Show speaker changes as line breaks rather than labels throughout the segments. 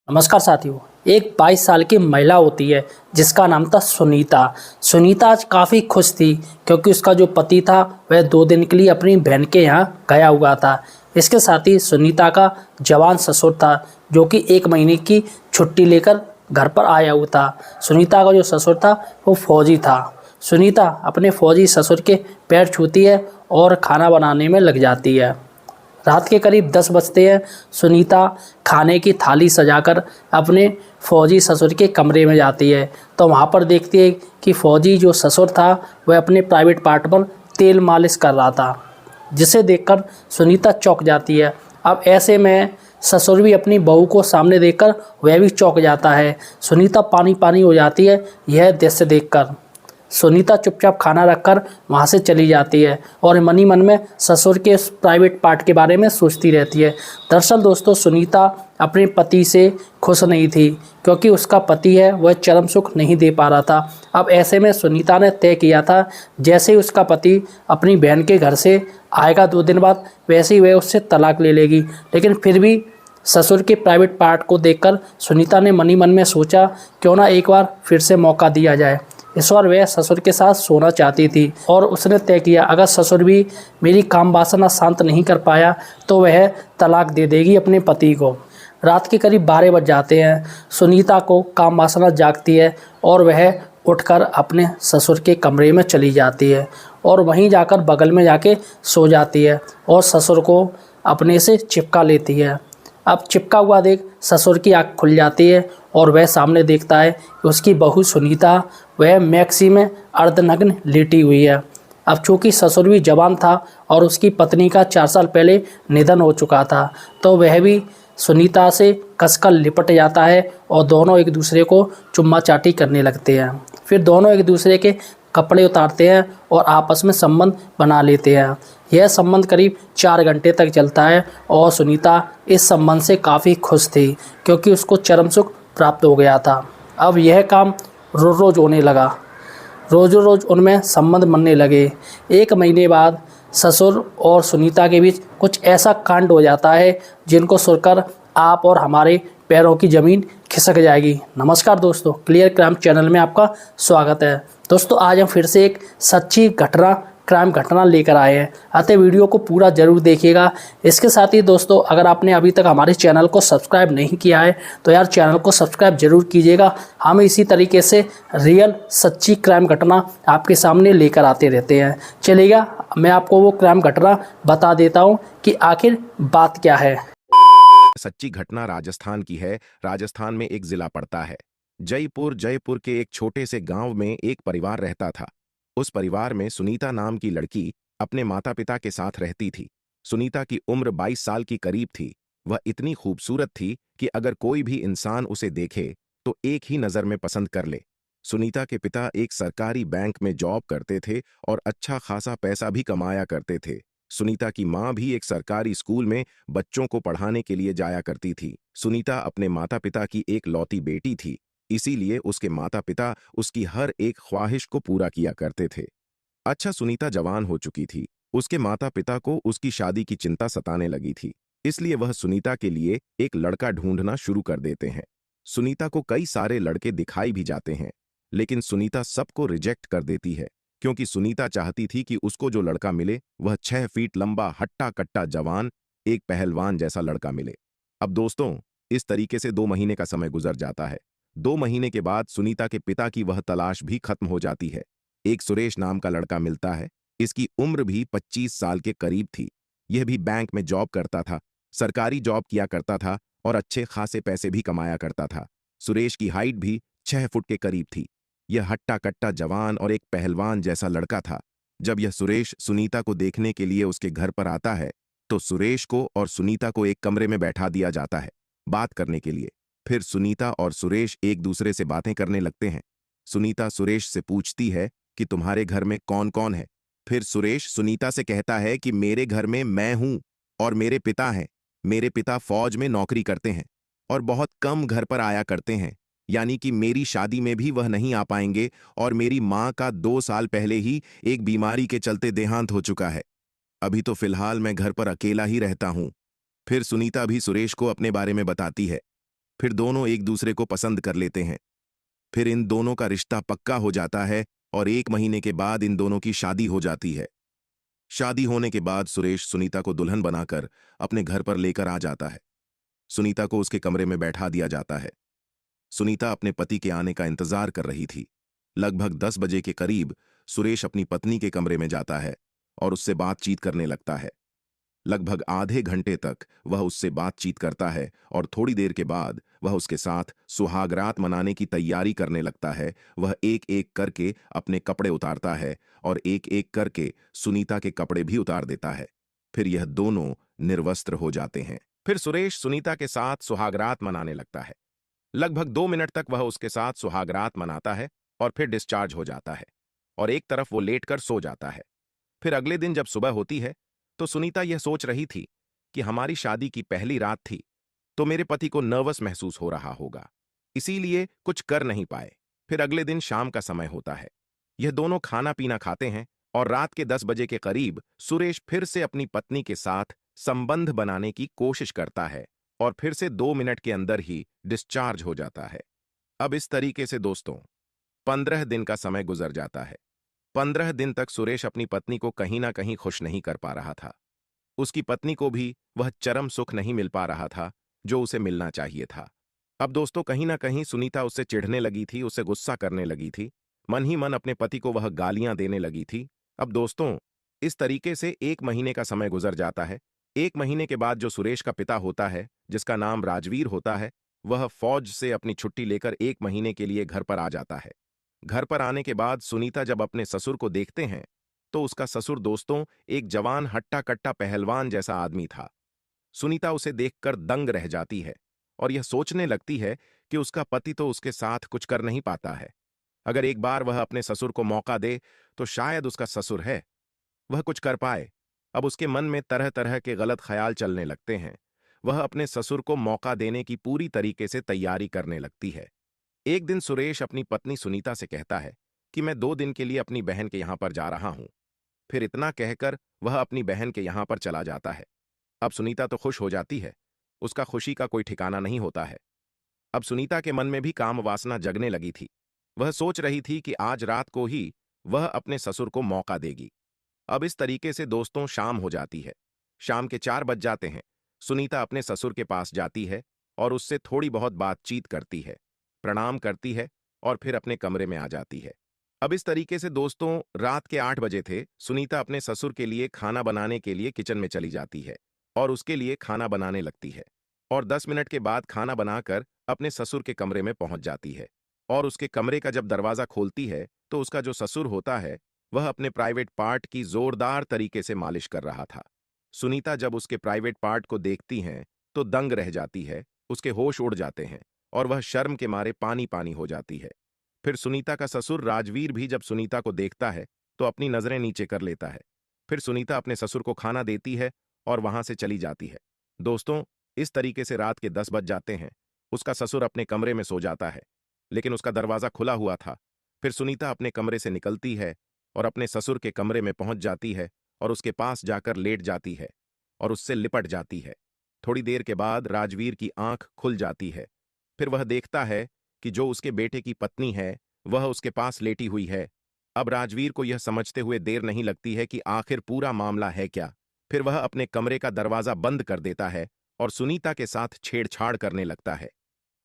नमस्कार साथियों। एक 22 साल की महिला होती है जिसका नाम था सुनीता। सुनीता आज काफ़ी खुश थी क्योंकि उसका जो पति था वह 2 दिन के लिए अपनी बहन के यहाँ गया हुआ था। इसके साथ ही सुनीता का जवान ससुर था जो कि 1 महीने की छुट्टी लेकर घर पर आया हुआ था। सुनीता का जो ससुर था वो फौजी था। सुनीता अपने फौजी ससुर के पैर छूती है और खाना बनाने में लग जाती है। रात के करीब 10 बजते हैं। सुनीता खाने की थाली सजाकर अपने फौजी ससुर के कमरे में जाती है तो वहाँ पर देखती है कि फौजी जो ससुर था वह अपने प्राइवेट पार्ट पर तेल मालिश कर रहा था, जिसे देखकर सुनीता चौंक जाती है। अब ऐसे में ससुर भी अपनी बहू को सामने देखकर वह भी चौंक जाता है। सुनीता पानी पानी हो जाती है यह दृश्य देखकर। सुनीता चुपचाप खाना रखकर वहाँ से चली जाती है और मन ही मन में ससुर के उस प्राइवेट पार्ट के बारे में सोचती रहती है। दरअसल दोस्तों, सुनीता अपने पति से खुश नहीं थी क्योंकि उसका पति है वह चरम सुख नहीं दे पा रहा था। अब ऐसे में सुनीता ने तय किया था जैसे ही उसका पति अपनी बहन के घर से आएगा 2 दिन बाद, वैसे ही वह उससे तलाक ले लेगी। लेकिन फिर भी ससुर के प्राइवेट पार्ट को देखकर सुनीता ने मन ही मन में सोचा क्यों ना एक बार फिर से मौका दिया जाए। इस बार वह ससुर के साथ सोना चाहती थी और उसने तय किया अगर ससुर भी मेरी काम वासना शांत नहीं कर पाया तो वह तलाक दे देगी अपने पति को। रात के करीब 12 बज जाते हैं। सुनीता को काम वासना जागती है और वह उठकर अपने ससुर के कमरे में चली जाती है और वहीं जाकर बगल में जाके सो जाती है और ससुर को अपने से चिपका लेती है। अब चिपका हुआ देख ससुर की आँख खुल जाती है और वह सामने देखता है कि उसकी बहू सुनीता वह मैक्सी में अर्धनग्न लेटी हुई है। अब चूँकि ससुर भी जवान था और उसकी पत्नी का 4 साल पहले निधन हो चुका था तो वह भी सुनीता से कसकर लिपट जाता है और दोनों एक दूसरे को चुम्मा चाटी करने लगते हैं। फिर दोनों एक दूसरे के कपड़े उतारते हैं और आपस में संबंध बना लेते हैं। यह संबंध करीब 4 घंटे तक चलता है और सुनीता इस संबंध से काफ़ी खुश थी क्योंकि उसको चरम सुख प्राप्त हो गया था। अब यह काम रोज़ रोज़ होने लगा, रोज़ रोज़ उनमें संबंध बनने लगे। 1 महीने बाद ससुर और सुनीता के बीच कुछ ऐसा कांड हो जाता है जिनको सुनकर आप और हमारे पैरों की ज़मीन खिसक जाएगी। नमस्कार दोस्तों, क्लियर क्राइम चैनल में आपका स्वागत है। दोस्तों, आज हम फिर से एक सच्ची क्राइम घटना लेकर आए हैं, अतः वीडियो को पूरा ज़रूर देखिएगा। इसके साथ ही दोस्तों, अगर आपने अभी तक हमारे चैनल को सब्सक्राइब नहीं किया है तो यार चैनल को सब्सक्राइब जरूर कीजिएगा। हम इसी तरीके से रियल सच्ची क्राइम घटना आपके सामने लेकर आते रहते हैं। चलिएगा, मैं आपको वो क्राइम घटना बता देता हूँ कि आखिर बात क्या है।
सच्ची घटना राजस्थान की है। राजस्थान में एक जिला पड़ता है जयपुर के एक छोटे से गांव में एक परिवार रहता था। उस परिवार में सुनीता नाम की लड़की अपने माता पिता के साथ रहती थी। सुनीता की उम्र 22 साल की करीब थी। वह इतनी खूबसूरत थी कि अगर कोई भी इंसान उसे देखे तो एक ही नज़र में पसंद कर ले। सुनीता के पिता एक सरकारी बैंक में जॉब करते थे और अच्छा खासा पैसा भी कमाया करते थे। सुनीता की माँ भी एक सरकारी स्कूल में बच्चों को पढ़ाने के लिए जाया करती थी। सुनीता अपने माता पिता की एक लौती बेटी थी, इसीलिए उसके माता पिता उसकी हर एक ख्वाहिश को पूरा किया करते थे। अच्छा, सुनीता जवान हो चुकी थी। उसके माता पिता को उसकी शादी की चिंता सताने लगी थी, इसलिए वह सुनीता के लिए एक लड़का ढूंढना शुरू कर देते हैं। सुनीता को कई सारे लड़के दिखाई भी जाते हैं, लेकिन सुनीता सबको रिजेक्ट कर देती है क्योंकि सुनीता चाहती थी कि उसको जो लड़का मिले वह 6 फीट लंबा, हट्टा कट्टा जवान, एक पहलवान जैसा लड़का मिले। अब दोस्तों, इस तरीके से 2 महीने का समय गुजर जाता है। 2 महीने के बाद सुनीता के पिता की वह तलाश भी खत्म हो जाती है। एक सुरेश नाम का लड़का मिलता है। इसकी उम्र भी 25 साल के करीब थी। यह भी बैंक में जॉब करता था, सरकारी जॉब किया करता था और अच्छे खासे पैसे भी कमाया करता था। सुरेश की हाइट भी 6 फुट के करीब थी। यह हट्टा कट्टा जवान और एक पहलवान जैसा लड़का था। जब यह सुरेश सुनीता को देखने के लिए उसके घर पर आता है तो सुरेश को और सुनीता को एक कमरे में बैठा दिया जाता है बात करने के लिए। फिर सुनीता और सुरेश एक दूसरे से बातें करने लगते हैं। सुनीता सुरेश से पूछती है कि तुम्हारे घर में कौन कौन है। फिर सुरेश सुनीता से कहता है कि मेरे घर में मैं हूं और मेरे पिता हैं। मेरे पिता फौज में नौकरी करते हैं और बहुत कम घर पर आया करते हैं, यानी कि मेरी शादी में भी वह नहीं आ पाएंगे और मेरी माँ का 2 साल पहले ही एक बीमारी के चलते देहांत हो चुका है। अभी तो फिलहाल मैं घर पर अकेला ही रहता हूँ। फिर सुनीता भी सुरेश को अपने बारे में बताती है। फिर दोनों एक दूसरे को पसंद कर लेते हैं। फिर इन दोनों का रिश्ता पक्का हो जाता है और 1 महीने के बाद इन दोनों की शादी हो जाती है। शादी होने के बाद सुरेश सुनीता को दुल्हन बनाकर अपने घर पर लेकर आ जाता है। सुनीता को उसके कमरे में बैठा दिया जाता है। सुनीता अपने पति के आने का इंतजार कर रही थी। लगभग 10 बजे के करीब सुरेश अपनी पत्नी के कमरे में जाता है और उससे बातचीत करने लगता है। लगभग आधे घंटे तक वह उससे बातचीत करता है और थोड़ी देर के बाद वह उसके साथ सुहागरात मनाने की तैयारी करने लगता है। वह एक एक करके अपने कपड़े उतारता है और एक एक करके सुनीता के कपड़े भी उतार देता है। फिर यह दोनों निर्वस्त्र हो जाते हैं। फिर सुरेश सुनीता के साथ सुहागरात मनाने लगता है। लगभग 2 मिनट तक वह उसके साथ सुहागरात मनाता है और फिर डिस्चार्ज हो जाता है और एक तरफ वो लेटकर सो जाता है। फिर अगले दिन जब सुबह होती है तो सुनीता यह सोच रही थी कि हमारी शादी की पहली रात थी, तो मेरे पति को नर्वस महसूस हो रहा होगा, इसीलिए कुछ कर नहीं पाए। फिर अगले दिन शाम का समय होता है। यह दोनों खाना पीना खाते हैं और रात के 10 बजे के करीब सुरेश फिर से अपनी पत्नी के साथ संबंध बनाने की कोशिश करता है और फिर से 2 मिनट के अंदर ही डिस्चार्ज हो जाता है। अब इस तरीके से दोस्तों 15 दिन का समय गुजर जाता है। 15 दिन तक सुरेश अपनी पत्नी को कहीं ना कहीं खुश नहीं कर पा रहा था। उसकी पत्नी को भी वह चरम सुख नहीं मिल पा रहा था जो उसे मिलना चाहिए था। अब दोस्तों कहीं ना कहीं सुनीता उससे चिढ़ने लगी थी, उससे गुस्सा करने लगी थी, मन ही मन अपने पति को वह गालियां देने लगी थी। अब दोस्तों इस तरीके से 1 महीने का समय गुजर जाता है। 1 महीने के बाद जो सुरेश का पिता होता है, जिसका नाम राजवीर होता है, वह फौज से अपनी छुट्टी लेकर 1 महीने के लिए घर पर आ जाता है। घर पर आने के बाद सुनीता जब अपने ससुर को देखते हैं तो उसका ससुर दोस्तों एक जवान हट्टा कट्टा पहलवान जैसा आदमी था। सुनीता उसे देखकर दंग रह जाती है और यह सोचने लगती है कि उसका पति तो उसके साथ कुछ कर नहीं पाता है। अगर एक बार वह अपने ससुर को मौका दे तो शायद उसका ससुर है, वह कुछ कर पाए। अब उसके मन में तरह तरह के गलत ख्याल चलने लगते हैं। वह अपने ससुर को मौका देने की पूरी तरीके से तैयारी करने लगती है। एक दिन सुरेश अपनी पत्नी सुनीता से कहता है कि मैं 2 दिन के लिए अपनी बहन के यहां पर जा रहा हूं। फिर इतना कहकर वह अपनी बहन के यहां पर चला जाता है। अब सुनीता तो खुश हो जाती है, उसका खुशी का कोई ठिकाना नहीं होता है। अब सुनीता के मन में भी काम वासना जगने लगी थी। वह सोच रही थी कि आज रात को ही वह अपने ससुर को मौका देगी। अब इस तरीके से दोस्तों शाम हो जाती है। शाम के 4 बज जाते हैं। सुनीता अपने ससुर के पास जाती है और उससे थोड़ी बहुत बातचीत करती है, प्रणाम करती है और फिर अपने कमरे में आ जाती है। अब इस तरीके से दोस्तों रात के 8 बजे थे। सुनीता अपने ससुर के लिए खाना बनाने के लिए किचन में चली जाती है और उसके लिए खाना बनाने लगती है और 10 मिनट के बाद खाना बनाकर अपने ससुर के कमरे में पहुंच जाती है और उसके कमरे का जब दरवाजा खोलती है तो उसका जो ससुर होता है वह अपने प्राइवेट पार्ट की जोरदार तरीके से मालिश कर रहा था। सुनीता जब उसके प्राइवेट पार्ट को देखती हैं तो दंग रह जाती है, उसके होश उड़ जाते हैं और वह शर्म के मारे पानी पानी हो जाती है। फिर सुनीता का ससुर राजवीर भी जब सुनीता को देखता है तो अपनी नजरें नीचे कर लेता है। फिर सुनीता अपने ससुर को खाना देती है और वहां से चली जाती है। दोस्तों इस तरीके से रात के 10 बज जाते हैं। उसका ससुर अपने कमरे में सो जाता है लेकिन उसका दरवाजा खुला हुआ था। फिर सुनीता अपने कमरे से निकलती है और अपने ससुर के कमरे में पहुंच जाती है और उसके पास जाकर लेट जाती है और उससे लिपट जाती है। थोड़ी देर के बाद राजवीर की आंख खुल जाती है। फिर वह देखता है कि जो उसके बेटे की पत्नी है वह उसके पास लेटी हुई है। अब राजवीर को यह समझते हुए देर नहीं लगती है कि आखिर पूरा मामला है क्या। फिर वह अपने कमरे का दरवाजा बंद कर देता है और सुनीता के साथ छेड़छाड़ करने लगता है।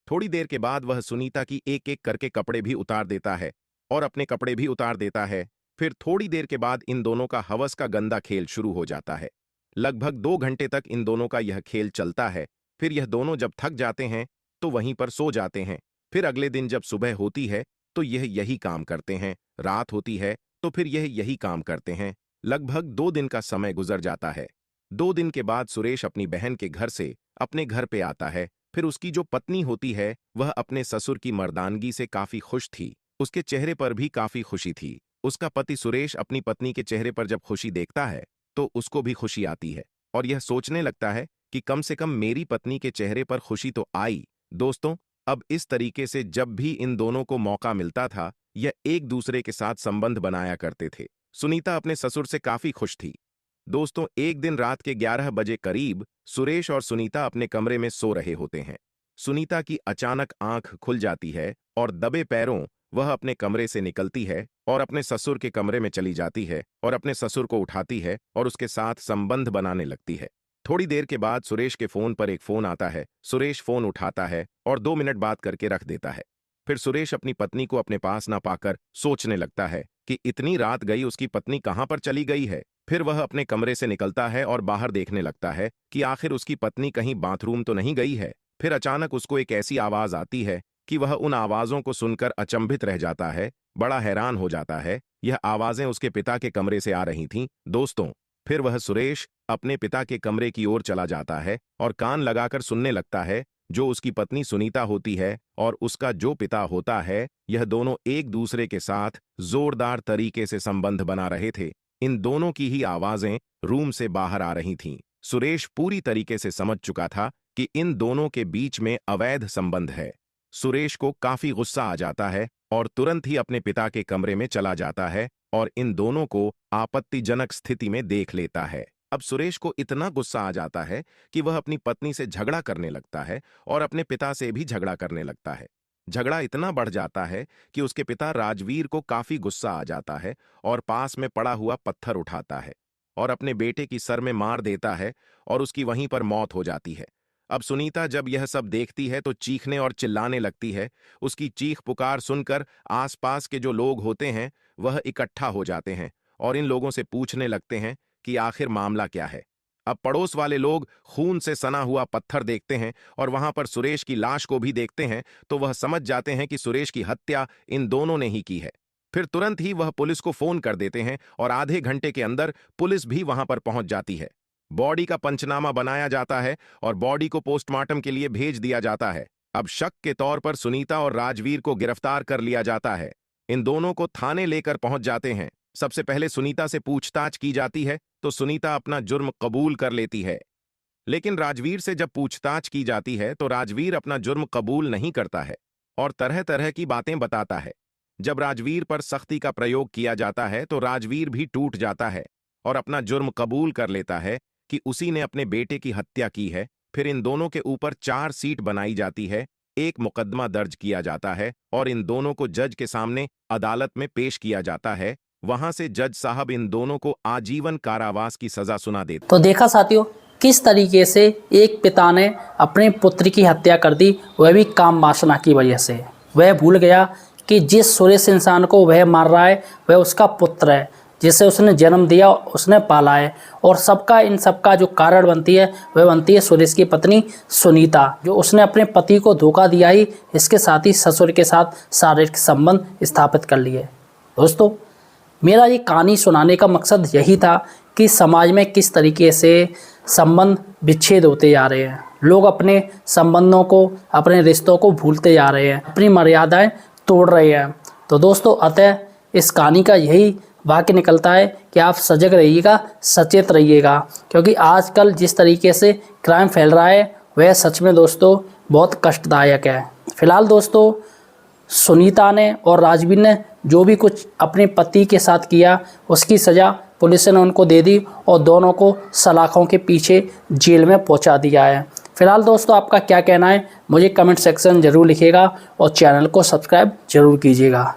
थोड़ी देर के बाद वह सुनीता की एक एक करके कपड़े भी उतार देता है और अपने कपड़े भी उतार देता है। फिर थोड़ी देर के बाद इन दोनों का हवस का गंदा खेल शुरू हो जाता है। लगभग 2 घंटे तक इन दोनों का यह खेल चलता है। फिर यह दोनों जब थक जाते हैं तो वहीं पर सो जाते हैं। फिर अगले दिन जब सुबह होती है तो यह यही काम करते हैं, रात होती है तो फिर यह यही काम करते हैं। लगभग 2 दिन का समय गुजर जाता है। 2 दिन के बाद सुरेश अपनी बहन के घर से अपने घर पे आता है। फिर उसकी जो पत्नी होती है वह अपने ससुर की मर्दानगी से काफी खुश थी, उसके चेहरे पर भी काफी खुशी थी। उसका पति सुरेश अपनी पत्नी के चेहरे पर जब खुशी देखता है तो उसको भी खुशी आती है और यह सोचने लगता है कि कम से कम मेरी पत्नी के चेहरे पर खुशी तो आई। दोस्तों अब इस तरीके से जब भी इन दोनों को मौका मिलता था यह एक दूसरे के साथ संबंध बनाया करते थे। सुनीता अपने ससुर से काफी खुश थी। दोस्तों एक दिन रात के 11 बजे करीब सुरेश और सुनीता अपने कमरे में सो रहे होते हैं। सुनीता की अचानक आंख खुल जाती है और दबे पैरों वह अपने कमरे से निकलती है और अपने ससुर के कमरे में चली जाती है और अपने ससुर को उठाती है और उसके साथ संबंध बनाने लगती है। थोड़ी देर के बाद सुरेश के फोन पर एक फोन आता है। सुरेश फोन उठाता है और 2 मिनट बात करके रख देता है। फिर सुरेश अपनी पत्नी को अपने पास ना पाकर सोचने लगता है कि इतनी रात गई उसकी पत्नी कहां पर चली गई है। फिर वह अपने कमरे से निकलता है और बाहर देखने लगता है कि आखिर उसकी पत्नी कहीं बाथरूम तो नहीं गई है। फिर अचानक उसको एक ऐसी आवाज आती है कि वह उन आवाजों को सुनकर अचंभित रह जाता है, बड़ा हैरान हो जाता है। यह आवाजें उसके पिता के कमरे से आ रही थीं। दोस्तों, फिर वह सुरेश अपने पिता के कमरे की ओर चला जाता है और कान लगाकर सुनने लगता है। जो उसकी पत्नी सुनीता होती है और उसका जो पिता होता है, यह दोनों एक दूसरे के साथ जोरदार तरीके से संबंध बना रहे थे। इन दोनों की ही आवाजें रूम से बाहर आ रही थीं। सुरेश पूरी तरीके से समझ चुका था कि इन दोनों के बीच में अवैध संबंध है। सुरेश को काफी गुस्सा आ जाता है और तुरंत ही अपने पिता के कमरे में चला जाता है और इन दोनों को आपत्तिजनक स्थिति में देख लेता है। अब सुरेश को इतना गुस्सा आ जाता है कि वह अपनी पत्नी से झगड़ा करने लगता है और अपने पिता से भी झगड़ा करने लगता है। झगड़ा इतना बढ़ जाता है कि उसके पिता राजवीर को काफी गुस्सा आ जाता है और पास में पड़ा हुआ पत्थर उठाता है और अपने बेटे की सर में मार देता है और उसकी वहीं पर मौत हो जाती है। अब सुनीता जब यह सब देखती है तो चीखने और चिल्लाने लगती है। उसकी चीख पुकार सुनकर आसपास के जो लोग होते हैं वह इकट्ठा हो जाते हैं और इन लोगों से पूछने लगते हैं कि आखिर मामला क्या है। अब पड़ोस वाले लोग खून से सना हुआ पत्थर देखते हैं और वहां पर सुरेश की लाश को भी देखते हैं तो वह समझ जाते हैं कि सुरेश की हत्या इन दोनों ने ही की है। फिर तुरंत ही वह पुलिस को फोन कर देते हैं और आधे घंटे के अंदर पुलिस भी वहां पर पहुंच जाती है। बॉडी का पंचनामा बनाया जाता है और बॉडी को पोस्टमार्टम के लिए भेज दिया जाता है। अब शक के तौर पर सुनीता और राजवीर को गिरफ्तार कर लिया जाता है। इन दोनों को थाने लेकर पहुंच जाते हैं। सबसे पहले सुनीता से पूछताछ की जाती है तो सुनीता अपना जुर्म कबूल कर लेती है, लेकिन राजवीर से जब पूछताछ की जाती है तो राजवीर अपना जुर्म कबूल नहीं करता है और तरह तरह की बातें बताता है। जब राजवीर पर सख्ती का प्रयोग किया जाता है तो राजवीर भी टूट जाता है और अपना जुर्म कबूल कर लेता है कि उसी ने अपने बेटे की हत्या की है। फिर इन दोनों के ऊपर चार्जशीट बनाई जाती है, एक मुकदमा दर्ज किया जाता है और इन दोनों को जज के सामने अदालत में पेश किया जाता है। वहां से जज साहब इन दोनों को आजीवन कारावास की सजा सुना देते।
तो देखा साथियों, किस तरीके से एक पिता ने अपने पुत्र की हत्या कर दी, वह भी काम वासना की वजह से। वह भूल गया कि जिस सुरेश इंसान को वह मार रहा है वह उसका पुत्र है, जिसे उसने जन्म दिया, उसने पाला है। और सबका इन सबका जो कारण बनती है वह बनती है सुरेश की पत्नी सुनीता, जो उसने अपने पति को धोखा दिया ही, इसके साथ ही ससुर के साथ शारीरिक संबंध स्थापित कर लिए। दोस्तों, मेरा ये कहानी सुनाने का मकसद यही था कि समाज में किस तरीके से संबंध विच्छेद होते जा रहे हैं। लोग अपने संबंधों को, अपने रिश्तों को भूलते जा रहे हैं, अपनी मर्यादाएं तोड़ रहे हैं। तो दोस्तों, अतः इस कहानी का यही वाक्य निकलता है कि आप सजग रहिएगा, सचेत रहिएगा, क्योंकि आजकल जिस तरीके से क्राइम फैल रहा है वह सच में दोस्तों बहुत कष्टदायक है। फिलहाल दोस्तों, सुनीता ने और राजवीर ने जो भी कुछ अपने पति के साथ किया उसकी सज़ा पुलिस ने उनको दे दी और दोनों को सलाखों के पीछे जेल में पहुंचा दिया है। फिलहाल दोस्तों, आपका क्या कहना है मुझे कमेंट सेक्शन ज़रूर लिखिएगा और चैनल को सब्सक्राइब जरूर कीजिएगा।